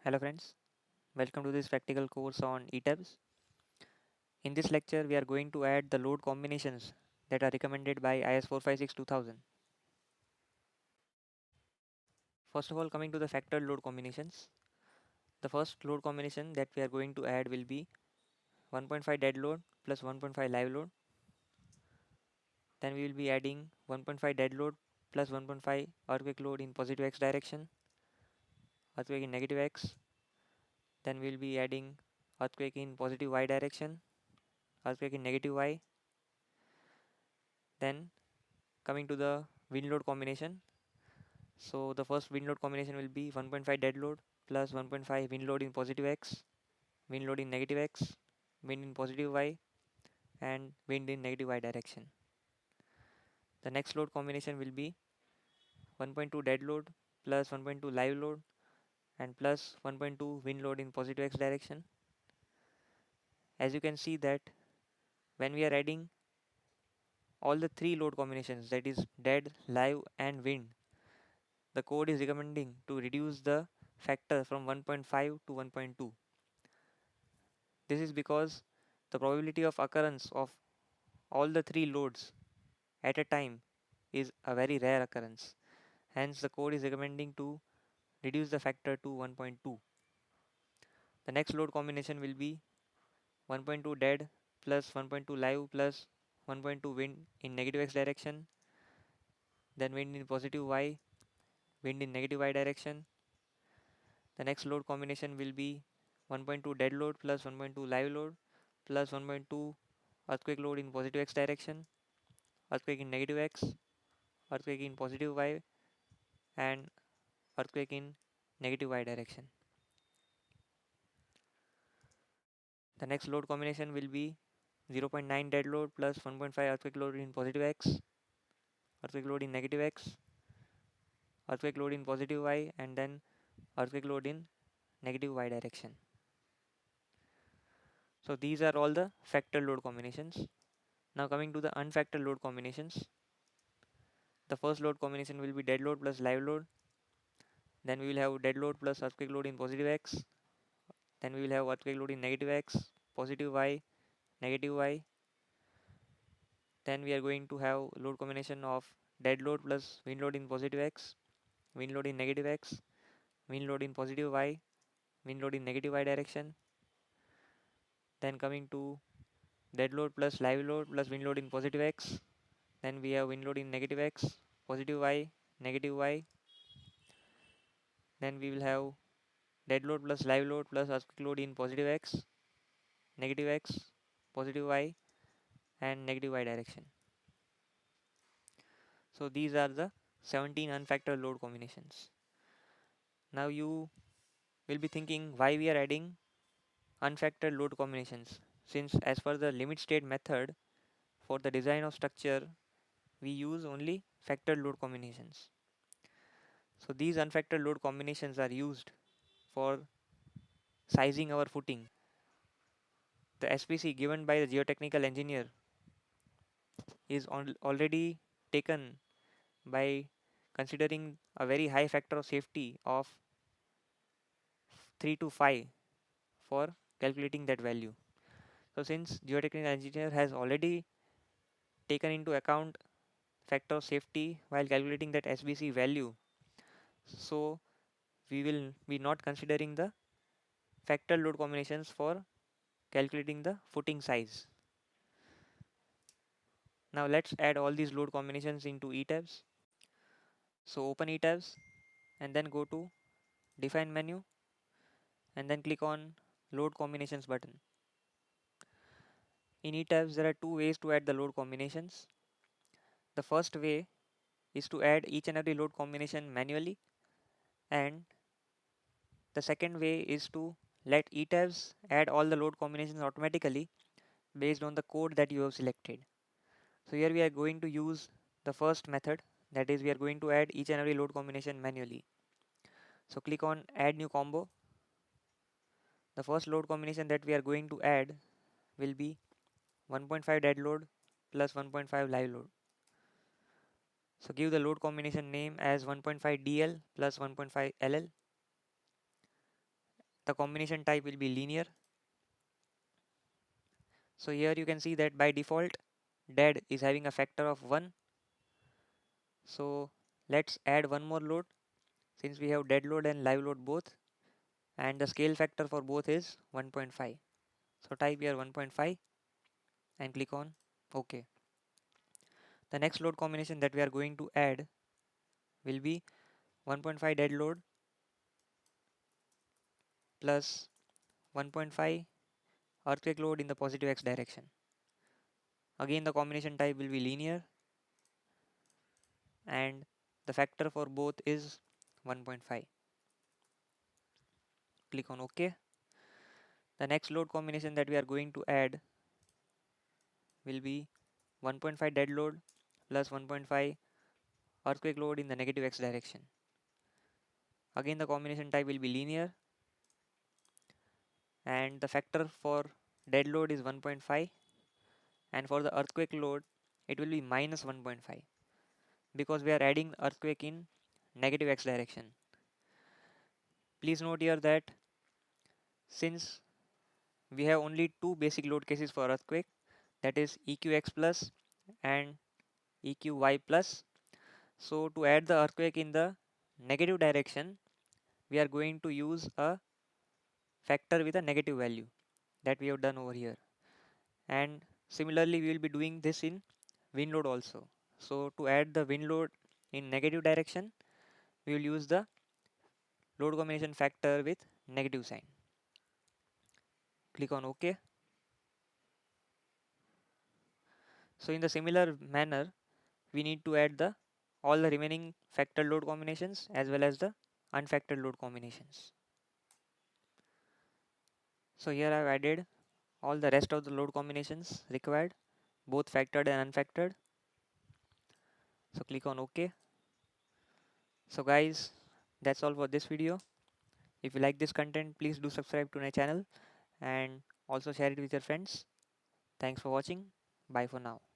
Hello friends, welcome to this practical course on ETABS. In this lecture, we are going to add the load combinations that are recommended by IS 456-2000. First of all, coming to the factored load combinations, the first load combination that we are going to add will be 1.5 dead load plus 1.5 live load. Then we will be adding 1.5 dead load plus 1.5 earthquake load in positive x direction, earthquake in negative x. Then we will be adding earthquake in positive y direction, earthquake in negative y. Then coming to the wind load combination. So the first wind load combination will be 1.5 dead load plus 1.5 wind load in positive x, wind load in negative x, wind in positive y, and wind in negative y direction. The next load combination will be 1.2 dead load plus 1.2 live load and plus 1.2 wind load in positive x direction. As you can see that when we are adding all the three load combinations, that is dead, live, and wind, the code is recommending to reduce the factor from 1.5 to 1.2. This is because the probability of occurrence of all the three loads at a time is a very rare occurrence. Hence, the code is recommending to reduce the factor to 1.2. The next load combination will be 1.2 dead plus 1.2 live plus 1.2 wind in negative x direction, then wind in positive y, wind in negative y direction. The next load combination will be 1.2 dead load plus 1.2 live load plus 1.2 earthquake load in positive x direction, earthquake in negative x, earthquake in positive y, and earthquake in negative y direction. The next load combination will be 0.9 dead load plus 1.5 earthquake load in positive x, earthquake load in negative x, earthquake load in positive y, and then earthquake load in negative y direction. So these are all the factor load combinations. Now coming to the unfactored load combinations. The first load combination will be dead load plus live load. Then we will have dead load plus earthquake load in positive x. Then we will have earthquake load in negative x, positive y, negative y. Then we are going to have load combination of dead load plus wind load in positive x, wind load in negative x, wind load in positive y, wind load in negative y direction. Then coming to dead load plus live load plus wind load in positive x. Then we have wind load in negative x, positive y, negative y. Then we will have dead load plus live load plus earthquake load in positive x, negative x, positive y, and negative y direction. So these are the 17 unfactored load combinations. Now you will be thinking why we are adding unfactored load combinations, since as per the limit state method for the design of structure we use only factored load combinations. So these unfactored load combinations are used for sizing our footing. The SPC given by the geotechnical engineer is already taken by considering a very high factor of safety of 3 to 5 for calculating that value. So since geotechnical engineer has already taken into account factor of safety while calculating that SBC value, so we will be not considering the factor load combinations for calculating the footing size. Now let's add all these load combinations into ETABS. So open ETABS and then go to define menu and then click on load combinations button. In ETABS there are two ways to add the load combinations. The first way is to add each and every load combination manually, and the second way is to let ETABS add all the load combinations automatically based on the code that you have selected. So here we are going to use the first method, that is we are going to add each and every load combination manually. So click on add new combo. The first load combination that we are going to add will be 1.5 dead load plus 1.5 live load. So give the load combination name as 1.5 DL plus 1.5 LL The combination type will be linear. So here you can see that by default dead is having a factor of 1. So let's add one more load since we have dead load and live load both, and the scale factor for both is 1.5. So type here 1.5 and click on OK. The next load combination that we are going to add will be 1.5 dead load plus 1.5 earthquake load in the positive x direction. Again the combination type will be linear and the factor for both is 1.5. Click on OK. The next load combination that we are going to add will be 1.5 dead load plus 1.5 earthquake load in the negative x direction. Again the combination type will be linear and the factor for dead load is 1.5, and for the earthquake load it will be minus 1.5 because we are adding earthquake in negative x direction. Please note here that since we have only two basic load cases for earthquake, that is EQX plus and EQY plus. So to add the earthquake in the negative direction, we are going to use a factor with a negative value that we have done over here. And similarly, we will be doing this in wind load also. So to add the wind load in negative direction, we will use the load combination factor with negative sign. Click on OK. So in the similar manner, we need to add the all the remaining factor load combinations as well as the unfactored load combinations. So here I have added all the rest of the load combinations required, both factored and unfactored. So click on OK. So guys, that's all for this video. If you like this content, please do subscribe to my channel and also share it with your friends. Thanks for watching. Bye for now.